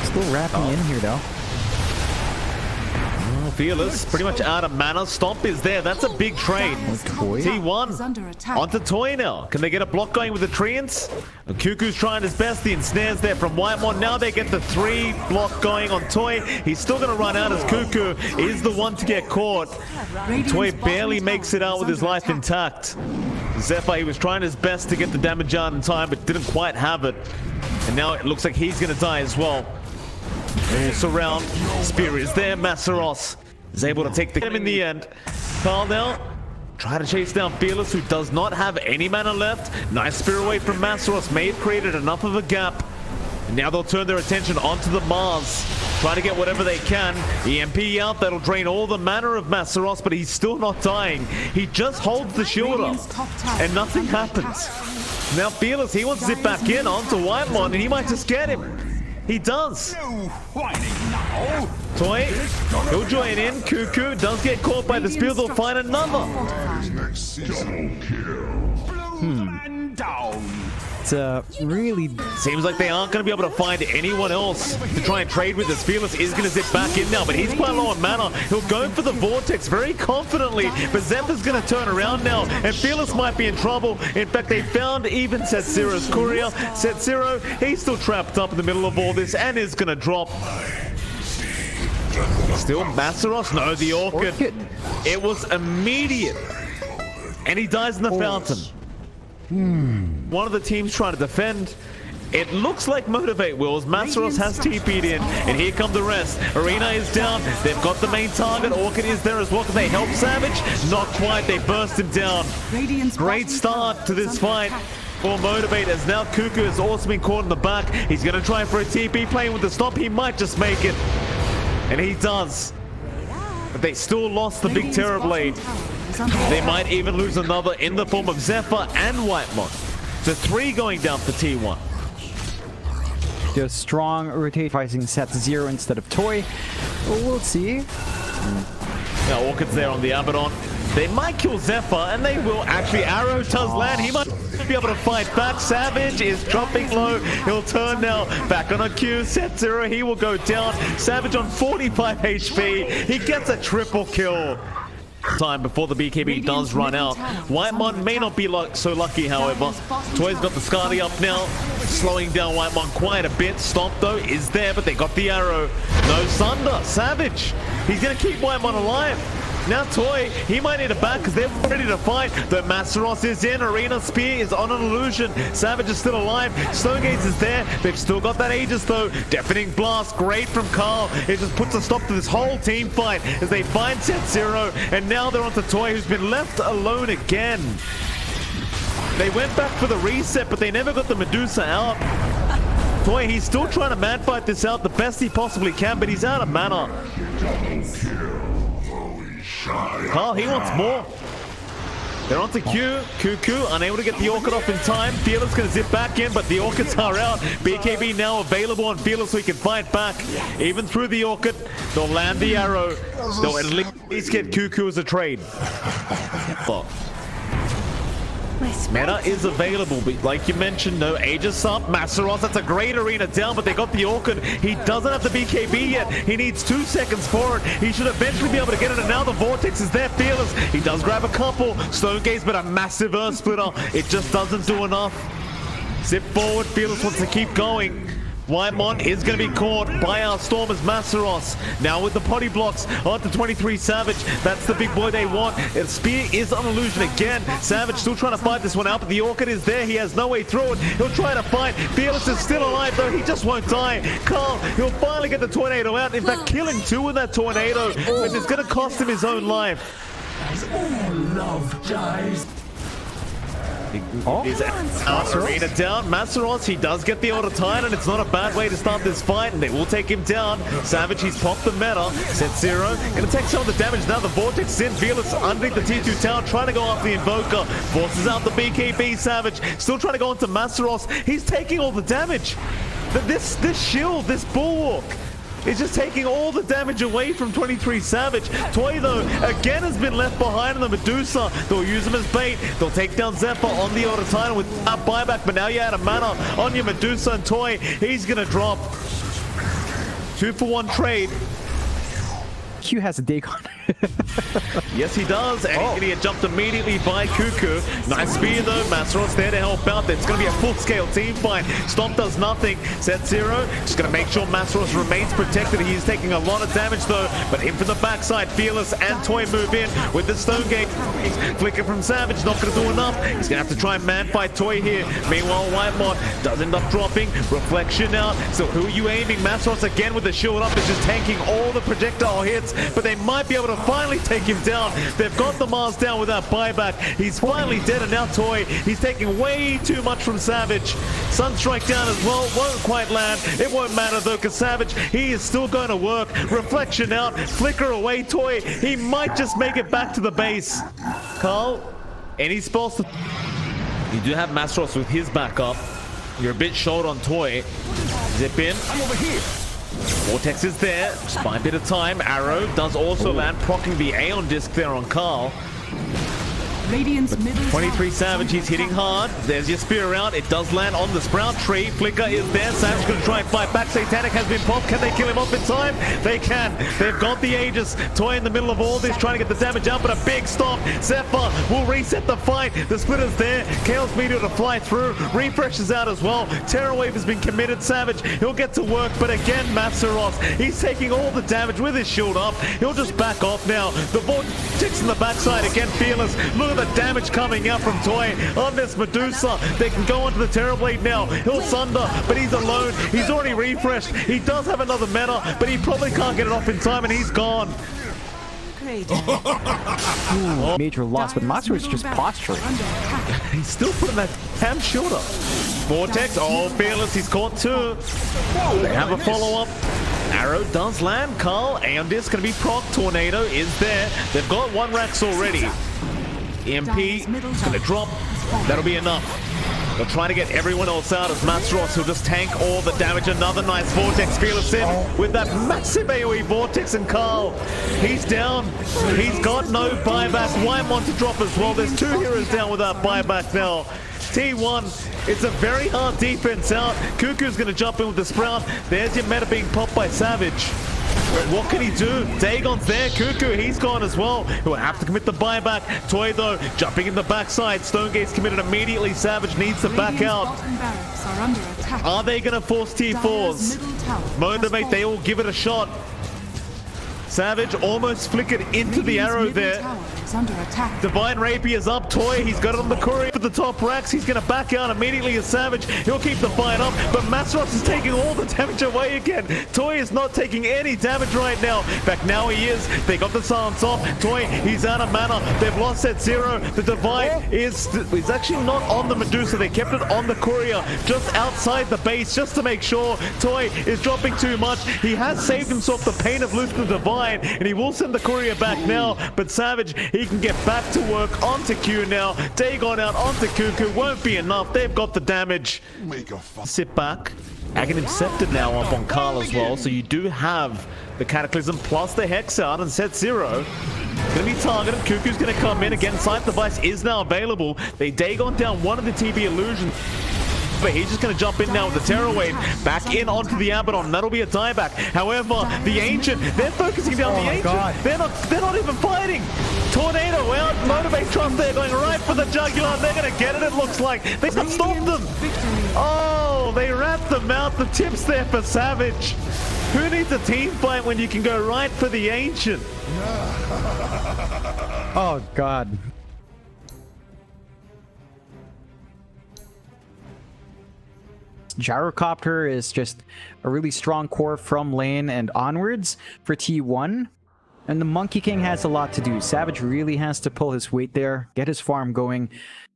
Still wrapping in here though. Fearless, pretty much out of mana. Stomp is there. That's a big trade. T1 onto Toy now. Can they get a block going with the Treants? Cuckoo's trying his best. The ensnares there from Whitemon. Now they get the 3 block going on Toy. He's still going to run out as Cuckoo is the one to get caught. Toy barely makes it out with his life intact. Zephyr, he was trying his best to get the damage out in time, but didn't quite have it. And now it looks like he's going to die as well. Surround. Spear is there. Masseros is able to take the game in the end. Carl now try to chase down Fearless, who does not have any mana left. Nice spear away from Masseros. May have created enough of a gap. And now they'll turn their attention onto the Mars. Try to get whatever they can. EMP out. That'll drain all the mana of Masseros, but he's still not dying. He just holds the shield up and nothing happens. Now Fearless, he wants to zip back in onto Whitemon, and he might just get him. He does. Toy, he'll join in. Cuckoo does get caught by the spear. They'll find another. It's really seems like they aren't going to be able to find anyone else to try and trade with. This Fearless is going to zip back in now, but he's quite low on mana. He'll go for the Vortex very confidently, but Zephyr's going to turn around now, and Fearless might be in trouble. In fact, they found even Setzero's courier. Setzero, he's still trapped up in the middle of all this and is going to drop. Still Masseros? No, the Orchid. It was immediate. And he dies in the fountain. One of the teams trying to defend. It looks like Motivate Wills. Masseros has TP'd in, and here come the rest. Arena is down. They've got the main target. Orchid is there as well. Can they help Savage? Not quite. They burst him down. Great start to this fight for Motivate, as now Cuckoo has also been caught in the back. He's going to try for a TP, playing with the stop. He might just make it. And he does. But they still lost the big Terror Blade. They might even lose another in the form of Zephyr and Whitemon. So 3 going down for T1. Just strong rotate fighting Setzero instead of Toy. We'll see. Now Orchid's there on the Abaddon. They might kill Zephyr, and they will. Actually, Arrow does land. He might be able to fight back. Savage is dropping low. He'll turn now. Back on a Q. Setzero, he will go down. Savage on 45 HP. He gets a triple kill. Time before the BKB does run out. Whitemon may not be so lucky, however. Toy's got the Skadi up now, slowing down Whitemon quite a bit. Stomp though is there, but they got the arrow. No Sunder. Savage, he's gonna keep Whitemon alive. Now Toy, he might need a back because they're ready to fight. The Masseros is in. Arena Spear is on an illusion. Savage is still alive. Stonegates is there. They've still got that Aegis though. Deafening Blast, great from Carl. It just puts a stop to this whole team fight as they find Setzero. And now they're onto Toy, who's been left alone again. They went back for the reset, but they never got the Medusa out. Toy, he's still trying to man fight this out the best he possibly can, but he's out of mana. Carl, he wants more. They're on to Q. Cuckoo, unable to get the Orchid off in time. Fearless going to zip back in, but the Orchids are out. BKB now available on Fearless, so he can fight back. Even through the Orchid, they'll land the arrow. They'll at least get Cuckoo as a trade. Meta is available, but like you mentioned, no Aegis up. Masseros, that's a great arena down, but they got the Orchid. He doesn't have the BKB yet. He needs 2 seconds for it. He should eventually be able to get it, and now the Vortex is there. Fearless, he does grab a couple. Stone Gaze, but a massive Earth Splitter. It just doesn't do enough. Zip forward, Fearless wants to keep going. Whitemon is going to be caught by our Storm as Masseros. Now with the potty blocks onto 23 Savage. That's the big boy they want. And Spear is on illusion again. Savage still trying to fight this one out, but the Orchid is there. He has no way through it. He'll try to fight. Fearless is still alive though. He just won't die. Carl, he'll finally get the tornado out. In fact, killing 2 with that tornado. And it's going to cost him his own life. As all love dies. Is Arena down. Masseros, he does get the Order Tide, and it's not a bad way to start this fight, and they will take him down. Savage, he's popped the meta. Setzero, gonna take some of the damage now. The Vortex in. Fearless underneath the T2 tower, trying to go after the Invoker. Forces out the BKB. Savage, still trying to go into Masseros. He's taking all the damage. This shield, this bulwark, is just taking all the damage away from 23 Savage. Toy, though, again has been left behind in the Medusa. They'll use him as bait. They'll take down Zephyr on the Order Titan with that buyback, but now you're out of mana on your Medusa, and Toy, he's gonna drop. 2-for-1 trade. Q has a Dagon. Yes, he does, and he's gonna get jumped immediately by Cuckoo. Nice spear though, Masros there to help out. It's gonna be a full-scale team fight. Stomp does nothing. Set zero, just gonna make sure Masros remains protected. He's taking a lot of damage though, but in from the backside, Fearless and Toy move in with the Stone Gate. Flicker from Savage, not gonna do enough. He's gonna have to try and man-fight Toy here. Meanwhile, Whitemod does end up dropping. Reflection out. So who are you aiming? Masros again with the shield up is just tanking all the projectile hits, but they might be able to finally take him down. They've got the Mars down without buyback. He's finally dead, and now Toy, he's taking way too much from Savage. Sunstrike down as well, won't quite land. It won't matter though, because Savage, he is still going to work. Reflection out, flicker away Toy. He might just make it back to the base. Carl, any spells to... You do have Masros with his backup. You're a bit short on Toy. Zip in. I'm over here. Vortex is there, just by a bit of time. Arrow does also land, proccing the Aeon Disc there on Carl. Radiant's middle 23 Savage, he's hitting hard. There's your spear out. It does land on the Sprout tree. Flicker is there. Savage going to try and fight back. Satanic has been popped. Can they kill him off in time? They can. They've got the Aegis. Toy in the middle of all this, trying to get the damage out, but a big stop. Zephyr will reset the fight. The Splitter's there. Chaos Meteor to fly through. Refresh is out as well. Terror Wave has been committed. Savage, he'll get to work, but again, Masseros, he's taking all the damage with his shield up. He'll just back off now. The Vortex in the backside again, Fearless. Look at the damage coming out from Toy on this Medusa. They can go onto the Terrorblade now. He'll sunder, but he's alone. He's already refreshed. He does have another meta, but he probably can't get it off in time, and he's gone. Major loss, but Master is just posturing. He's still putting that damn shield up. Vortex, oh, Fearless, he's caught too. They have a follow-up. Arrow does land. Carl, Aeon Disc gonna be proc. Tornado is there. They've got one Rax already. EMP is gonna drop. That'll be enough. They're trying to get everyone else out as Masros, who'll just tank all the damage. Another nice Vortex. Fearless in with that massive AoE Vortex, and Carl, he's down. He's got no buyback. Whitemon to drop as well. There's two heroes down without buyback now. T1, it's a very hard defense out. Cuckoo's gonna jump in with the Sprout. There's your meta being popped by Savage. But what can he do? Dagon's there. Cuckoo, he's gone as well. He'll have to commit the buyback. Toy, though, jumping in the backside. Stonegate's committed immediately. Savage needs to back out. Are they going to force T4s? Motivate, they all give it a shot. Savage almost flickered into the arrow there. Divine Rapier's up. Toy, he's got it on the courier for the top racks. He's going to back out immediately as Savage. He'll keep the fight up, but Masros is taking all the damage away again. Toy is not taking any damage right now. In fact, now he is. They got the silence off. Toy, he's out of mana. They've lost set zero. The Divine is actually not on the Medusa. They kept it on the courier, just outside the base, just to make sure. Toy is dropping too much. He has saved himself the pain of losing the Divine, and he will send the courier back now, but Savage, he can get back to work onto Q now. Dagon out onto Cuckoo, won't be enough. They've got the damage. Sit back. Aghanim Scepter now up on Carl as well, so you do have the Cataclysm plus the Hex out and set zero. Gonna be targeted. Cuckoo's gonna come in again. Sight Device is now available. They Dagon down one of the TB illusions, but he's just going to jump in now with the Terror Wave back in onto the Abaddon. That'll be a dieback. However, the Ancient, they're focusing down the Ancient. God. They're not even fighting. Tornado out. Motivate Trust there, going right for the Jugular. They're going to get it, it looks like. They stopped them. Oh, they wrapped them out. The tips there for Savage. Who needs a team fight when you can go right for the Ancient? Oh, God. Gyrocopter is just a really strong core from lane and onwards for T1. And the Monkey King has a lot to do. Savage really has to pull his weight there, get his farm going,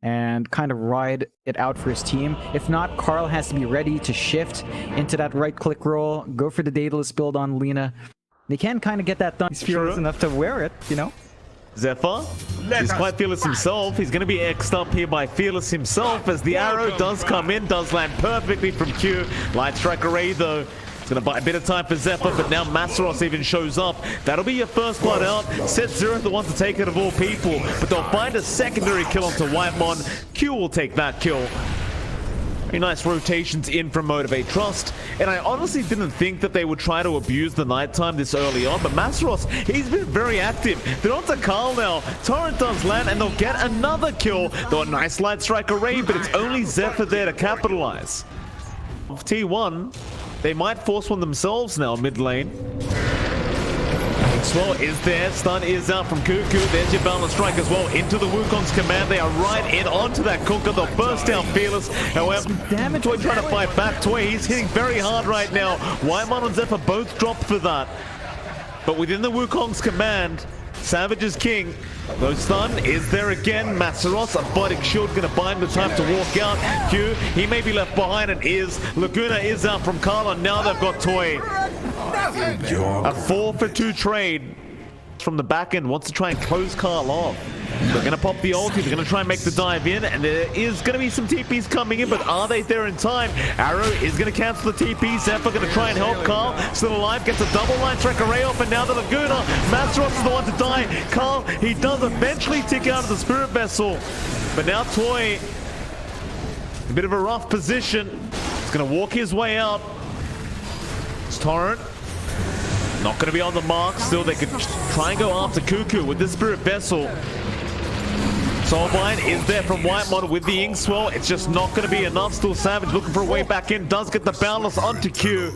and kind of ride it out for his team. If not, Carl has to be ready to shift into that right-click roll, go for the Daedalus build on Lina. They can kind of get that done. He's fearless enough to wear it, you know? Zephyr is quite fearless himself. He's going to be X'd up here by fearless himself as the arrow does come in, does land perfectly from Q. Light Strike Array though. It's going to buy a bit of time for Zephyr, but now Masaros even shows up. That'll be your first blood out. Set Zero the one to take it of all people, but they'll find a secondary kill onto Whitemon. Q will take that kill. Very nice rotations in from Motivate Trust, and I honestly didn't think that they would try to abuse the nighttime this early on, but Masaros, he's been very active. They're on to Carl now. Torrent does land, and they'll get another kill. Though a nice Light Strike Array, but it's only Zephyr there to capitalize. Of T1, they might force one themselves now mid lane. Swell is there, stun is out from Cuckoo. There's your balance strike as well into the Wukong's command. They are right in onto that Kunkka. They'll burst down fearless. However, Toy trying to fight back. Toy, he's hitting very hard right now. Whitemon and Zephyr both dropped for that. But within the Wukong's command, Savage is king. Though stun is there again. Masaros, a fighting shield, gonna buy him the time to walk out. Q, he may be left behind and is. Laguna is out from Carla. Now they've got Toy. A 4-for-2 trade from the back end. Wants to try and close Carl off. They're gonna pop the ulti. They're gonna try and make the dive in, and there is gonna be some TPs coming in, but are they there in time? Arrow is gonna cancel the TP. Zephyr gonna try and help Carl. Still alive, gets a double Light Strike Array off, and now the Laguna. Masaros is the one to die. Carl, he does eventually tick out of the Spirit Vessel, but now Toy, a bit of a rough position. He's gonna walk his way out. It's Torrent. Not going to be on the mark. Still, they could try and go after Cuckoo with the Spirit Vessel. Soulbind is there from Whitemon with the Ink Swell. It's just not going to be enough. Still Savage looking for a way back in. Does get the Boundless onto Q.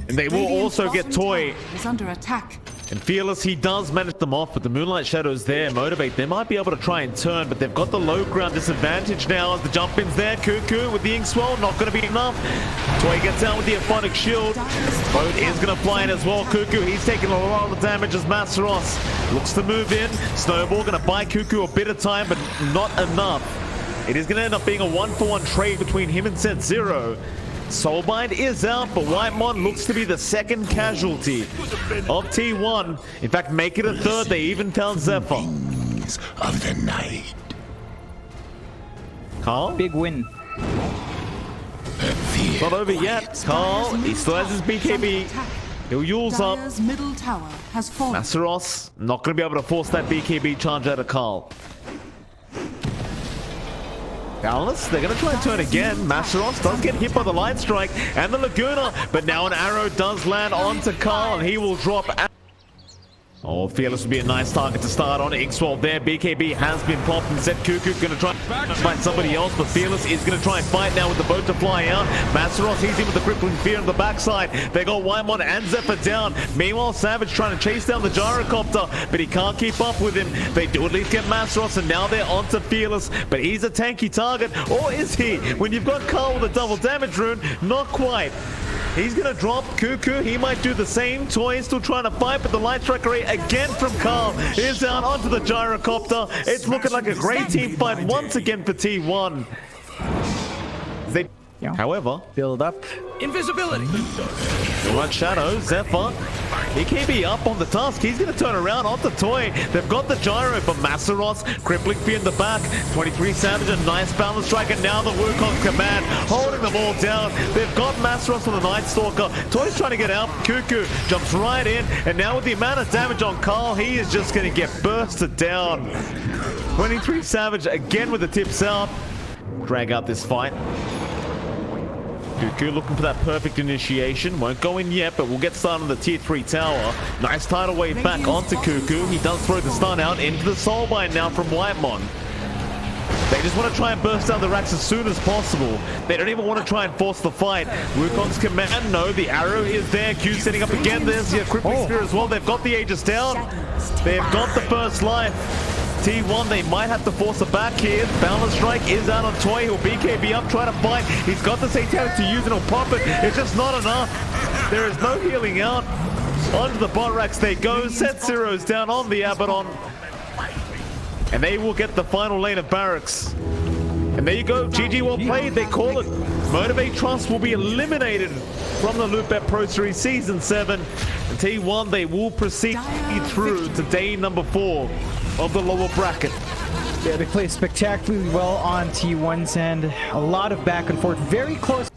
And they will also get Toy. Is under attack. And Fearless, he does manage them off, but the Moonlight Shadows there. Motivate, they might be able to try and turn, but they've got the low ground disadvantage now as the jump in's there. Cuckoo with the Ink Swell, not going to be enough. Toy gets out with the Aphonic Shield. Boat is going to fly in as well. Cuckoo, he's taking a lot of damage as Masaros looks to move in. Snowball going to buy Cuckoo a bit of time, but not enough. It is going to end up being a 1-for-1 trade between him and Set Zero. Soulbind is out, but Whitemon looks to be the second casualty of T1. In fact, make it a third. They even tell Zephyr. Of the night. Carl? Big win. Not over yet. Carl, he still has his BKB. He'll use up. Dire's middle tower has fallen. Masaros not going to be able to force that BKB charge out of Carl. Boundless, they're going to try and turn again. Masaros does get hit by the Light Strike and the Laguna, but now an arrow does land onto Carl and he will drop out. Oh, Fearless would be a nice target to start on. Inkswell there. BKB has been popped and Zed Cuckoo going to try and find somebody else, but Fearless is going to try and fight now with the boat to fly out. Masaros, he's in with the crippling fear on the backside. They got Whitemon and Zephyr down. Meanwhile, Savage trying to chase down the gyrocopter, but he can't keep up with him. They do at least get Masaros, and now they're onto Fearless, but he's a tanky target, or is he? When you've got Carl with a double damage rune, not quite. He's going to drop Cuckoo. He might do the same. Toy is still trying to fight, but the Light Strike Array again from Carl is out onto the gyrocopter. It's looking like a great team fight once again for T1. However, Build up. Invisibility. Moonlight Shadow, Zephyr, he can be up on the task. He's going to turn around onto Toy. They've got the gyro for Masaros, crippling fear in the back. 23 Savage, a nice balance strike, and now the Wukong's command, holding them all down. They've got Masaros for the Night Stalker. Toy's trying to get out. Cuckoo jumps right in, and now with the amount of damage on Carl, he is just going to get bursted down. 23 Savage again with the tips out. Drag out this fight. Cuckoo looking for that perfect initiation. Won't go in yet, but we'll get started on the tier 3 tower. Nice tidal wave back onto Cuckoo. He does throw the stun out into the Soulbind now from Whitemon. They just want to try and burst down the racks as soon as possible. They don't even want to try and force the fight. Wukong's command, no, the arrow is there. Q setting up again. There's the crippling spear as well. They've got the Aegis down. They've got the first life. T1, they might have to force it back here. Balance Strike is out on Toy. He'll BKB up, trying to fight. He's got the Satanic to use and he'll pop it. It's just not enough. There is no healing out. Onto the bot racks they go. Set Zero's down on the Abaddon. And they will get the final lane of barracks. And there you go. GG well played. They call it. Motivate Trust will be eliminated from the Loopbet Pro Series Season 7. And T1, they will proceed through to day number 4. of the lower bracket. Yeah, they play spectacularly well on T1's end. A lot of back and forth, very close.